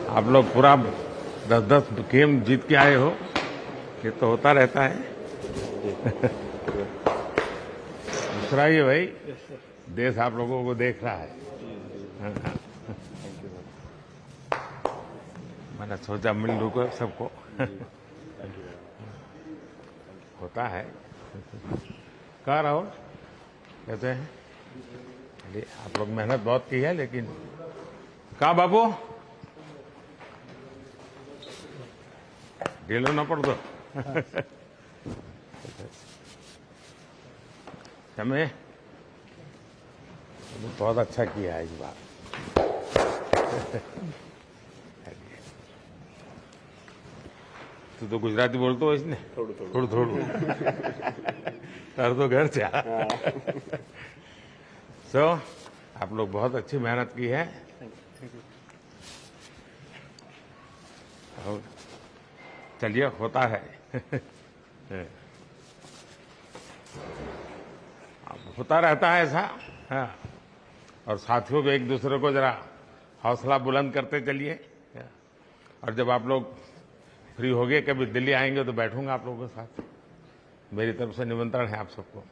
आप लोग पूरा 10-10 गेम जीत के आए हो, ये तो होता रहता है। दूसरा ये भाई, देश आप लोगों को देख रहा है। मैंने सोचा मिल लूँ को सबको। होता है। कहाँ रहो, कहते हैं अरे आप लोग मेहनत बहुत की है, लेकिन कहाँ बाबू ढीलो ना पड़ दो। हमें बहुत अच्छा किया है इस बार। तू तो गुजराती बोलते हो इसने? थोड़ू थोड़ू तार तो घर से। सो आप लोग बहुत अच्छी मेहनत की है। और चलिए, होता है। होता रहता है ऐसा। हाँ, और साथियों को एक दूसरे को जरा हौसला बुलंद करते चलिए। और जब आप लोग फ्री हो गए, कभी दिल्ली आएंगे तो बैठूंगा आप लोगों के साथ। मेरी तरफ से निमंत्रण है आप सबको।